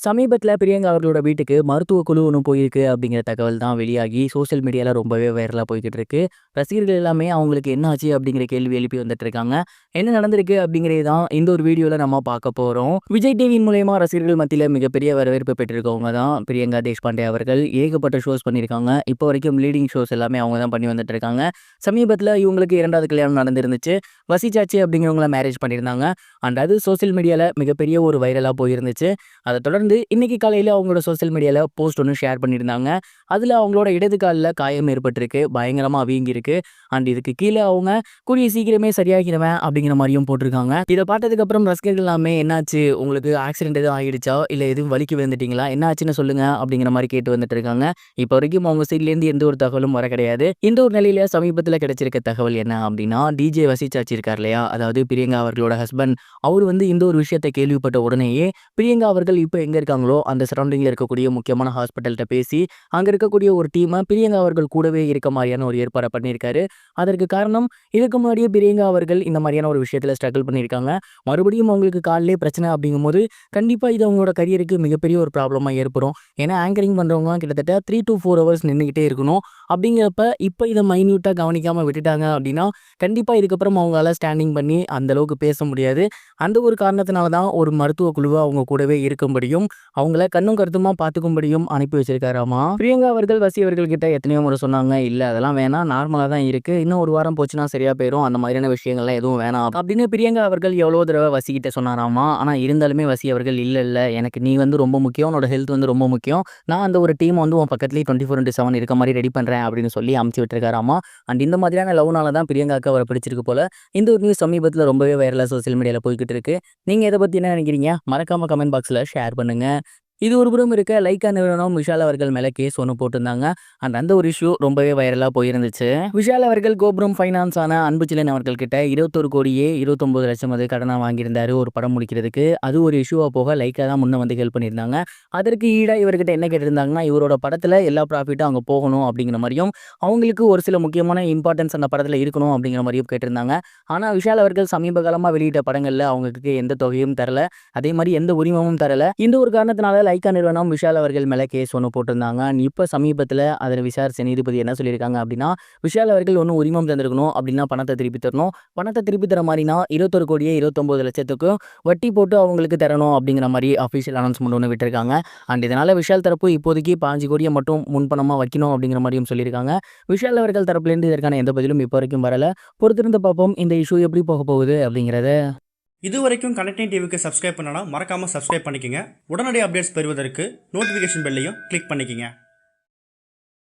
சமீபத்தில பிரியங்கா அவர்களோட வீட்டுக்கு மருத்துவ குழு ஒண்ணு போயிருக்கு அப்படிங்கிற தகவல் தான் வெளியாகி சோசியல் மீடியால ரொம்பவே வைரலா போய்க்கிட்டு இருக்கு. ரசிகர்கள் எல்லாமே அவங்களுக்கு என்ன ஆச்சு அப்படிங்கிற கேள்வி எழுப்பி வந்துட்டு இருக்காங்க. என்ன நடந்திருக்கு அப்படிங்கிறது தான் இந்த ஒரு வீடியோல நம்ம பார்க்க போறோம். விஜய் டிவியின் மூலியமா ரசிகர்கள் மத்தியில மிகப்பெரிய வரவேற்பு பெற்றிருக்கவங்க தான் பிரியங்கா தேஷ்பாண்டே அவர்கள். ஏகப்பட்ட ஷோஸ் பண்ணியிருக்காங்க. இப்போ வரைக்கும் லீடிங் ஷோஸ் எல்லாமே அவங்க தான் பண்ணி வந்துட்டு இருக்காங்க. சமீபத்தில இவங்களுக்கு 2வது கல்யாணம் நடந்திருந்துச்சு. வசிச்சாச்சி அப்படிங்கிறவங்கள மேரேஜ் பண்ணியிருந்தாங்க. அண்ட் அது சோசியல் மீடியால மிகப்பெரிய ஒரு வைரலா போயிருந்துச்சு. அத தொடர்ந்து இன்னைக்கு காலையில அவங்களோட சோசியல் மீடியால போஸ்ட் ஒண்ணு ஷேர் பண்ணியிருந்தாங்க. அதுல அவங்களோட இடது கால்ல காயம் ஏற்பட்டிருக்கு. பயங்கரமா வீங்கியிருக்கு. அண்ட் இதுக்கு கீழ அவங்க கூடிய சீக்கிரமே சரியாகிருவேன் அப்படிங்கிற மாரியும் போட்டிருக்காங்க. இத பார்த்ததுக்கு அப்புறம் ரசிகர்கள் எல்லாமே என்னாச்சு? உங்களுக்கு ஆக்சிடென்ட் எதுவும் ஆகிடுச்சா? இல்ல எதுவும் வலிக்கு விழுந்துட்டீங்களா? என்ன ஆச்சுன்னு சொல்லுங்க அப்படிங்கிற மாரி கேட்டு வந்துட்டு இருக்காங்க. இப்போ வரைக்கும் அவங்க சைட்ல இருந்து எந்த ஒரு தகவலும் வர கிடையாது. இந்த ஒரு நிலையில சமீபத்தில கிடைச்சிருக்க தகவல் என்ன அப்படின்னா, டிஜே வசிச்சாச்சி இருக்கார் இல்லையா? அதாவது பிரியங்கா அவர்களோட ஹஸ்பண்ட். அவரு வந்து இந்த ஒரு விஷயத்த கேள்விப்பட்ட உடனேயே பிரியங்கா அவர்கள் இப்ப எங்க இருக்காங்களோ அந்த சரௌண்டிங்ல இருக்கக்கூடிய முக்கியமான ஹாஸ்பிட்டல்ட்ட பேசி அங்க இருக்கக்கூடிய ஒரு டீமை பிரியங்கா அவர்கள் கூடவே இருக்க மாதிரியான ஒரு ஏற்பாடை பண்ணியிருக்காரு. அதற்கு காரணம் இதுக்கு முன்னாடியே பிரியங்கா அவர்கள் இந்த மாதிரியான ஒரு விஷயத்துல ஸ்ட்ரகிள் பண்ணியிருக்காங்க. மறுபடியும் அவங்களுக்கு காலிலே பிரச்சனை அப்படிங்கும்போது கண்டிப்பா இது அவங்களோட கரியருக்கு மிகப்பெரிய ஒரு ப்ராப்ளமா ஏற்படும். ஏன்னா ஆங்கரிங் பண்றவங்க கிட்டத்தட்ட 3 to 4 ஹவர்ஸ் நின்றுகிட்டே இருக்கணும். அப்படிங்கிறப்ப இப்போ இதை மைன்யூட்டா கவனிக்காம விட்டுட்டாங்க அப்படின்னா கண்டிப்பா இதுக்கப்புறம் அவங்களால ஸ்டாண்டிங் பண்ணி அந்த அளவுக்கு பேச முடியாது. அந்த ஒரு காரணத்தினால தான் ஒரு மருத்துவ குழுவை அவங்க கூடவே இருக்கும்படியும் அவங்கள கண்ணும் கருத்துமா பார்த்துக்கும்படியும் அனுப்பி வச்சிருக்காராமா. பிரியங்கா அவர்கள் வசி அவர்கள் கிட்ட எத்தனையோ முறை சொன்னாங்க, இல்ல அதெல்லாம் வேணாம், நார்மலா தான் இருக்கு, இன்னும் ஒரு வாரம் போச்சுன்னா சரியா போயிடும், அந்த மாதிரியான விஷயங்கள்லாம் எதுவும் வேணாம் அப்படின்னு பிரியங்கா அவர்கள் எவ்வளோ தடவை வசி கிட்ட சொன்னாராமா. ஆனா இருந்தாலுமே வசி அவர்கள் இல்ல இல்ல எனக்கு நீ வந்து ரொம்ப முக்கியம், உன்னோட ஹெல்த் வந்து ரொம்ப முக்கியம், நான் அந்த ஒரு டீம் வந்து உன் பக்கத்துலேயே 24/7 இருக்க மாதிரி ரெடி பண்றேன் அப்படின்னு சொல்லி அமுச்சு விட்டுருக்காராமா. அண்ட் இந்த மாதிரியான லவ்னால தான் பிரியங்காக்கு அவரை பிடிச்சிருக்கு போல. இந்த ஒரு நியூஸ் சமீபத்தில் ரொம்பவே வைரலா சோசியல் மீடியால போய்கிட்டு இருக்கு. நீங்க இதை பத்தி என்ன நினைக்கிறீங்க? மறக்காம கமெண்ட் பாக்ஸ்ல ஷேர் பண்ணுங்க. இது ஒரு புறம் இருக்க லைக்கா நிறுவனம் விஷால் அவர்கள் மேல கேஸ் ஒன்று போட்டிருந்தாங்க. அண்ட் அந்த ஒரு இஷ்யூ ரொம்பவே வைரலா போயிருந்துச்சு. விஷால் அவர்கள் கோபுரம் ஃபைனான்ஸ் ஆன அன்புச்செழியன் அவர்கள் கிட்ட 21 கோடியே 29 லட்சம் அது கடனா வாங்கியிருந்தாரு ஒரு படம் முடிக்கிறதுக்கு. அது ஒரு இஷ்யூவா போக லைக்கா தான் முன்ன வந்து ஹெல்ப் பண்ணியிருந்தாங்க. அதற்கு ஈடா இவர்கிட்ட என்ன கேட்டிருந்தாங்கன்னா, இவரோட படத்துல எல்லா ப்ராஃபிட்டும் அங்க போகணும் அப்படிங்கிற மாதிரியும், அவங்களுக்கு ஒரு சில முக்கியமான இம்பார்ட்டன்ஸ் அந்த படத்துல இருக்கணும் அப்படிங்கிற மாதிரியும் கேட்டிருந்தாங்க. ஆனா விஷால் அவர்கள் சமீப காலமா வெளியிட்ட படங்கள்ல அவங்களுக்கு எந்த தொகையும் தரல. அதே மாதிரி எந்த உரிமமும் தரல. இந்த ஒரு காரணத்தினால லைக்கா நிறுவனம் விஷால் அவர்கள் மேல கேஸ் ஒன்று போட்டிருந்தாங்க. இப்ப சமீபத்துல அதில் விசாரிச்ச நீதிபதி என்ன சொல்லியிருக்காங்க அப்படின்னா, விஷால் அவர்கள் ஒன்றும் உரிமம் தந்திருக்கணும் அப்படின்னா பணத்தை திருப்பி தரணும். பணத்தை திருப்பி தர மாதிரினா 21 கோடியே 29 லட்சத்துக்கும் வட்டி போட்டு அவங்களுக்கு தரணும் அப்படிங்கிற மாதிரி அஃபிஷியல் அனௌன்ஸ்மெண்ட் ஒன்று விட்டுருக்காங்க. அண்ட் இதனால விஷால் தரப்பு இப்போதைக்கு 5 கோடியை மட்டும் முன்பணமா வைக்கணும் அப்படிங்கிற மாதிரியும் சொல்லியிருக்காங்க. விஷால் அவர்கள் தரப்புலேருந்து இதற்கான எந்த பதிலும் இப்போ வரைக்கும் வரல. பொறுத்திருந்து பார்ப்போம் இந்த இஷ்யூ எப்படி போக போகுது அப்படிங்கிறத. இது வரைக்கும் கனெக்டிங் டிவிக்கு சப்ஸ்கிரைப் பண்ணனா மறக்காமல் சப்ஸ்கிரைப் பண்ணிக்கங்க. உடனடி அப்டேட்ஸ் பெறுவதற்கு நோட்டிஃபிகேஷன் பெல்லையும் கிளிக் பண்ணிக்கங்க.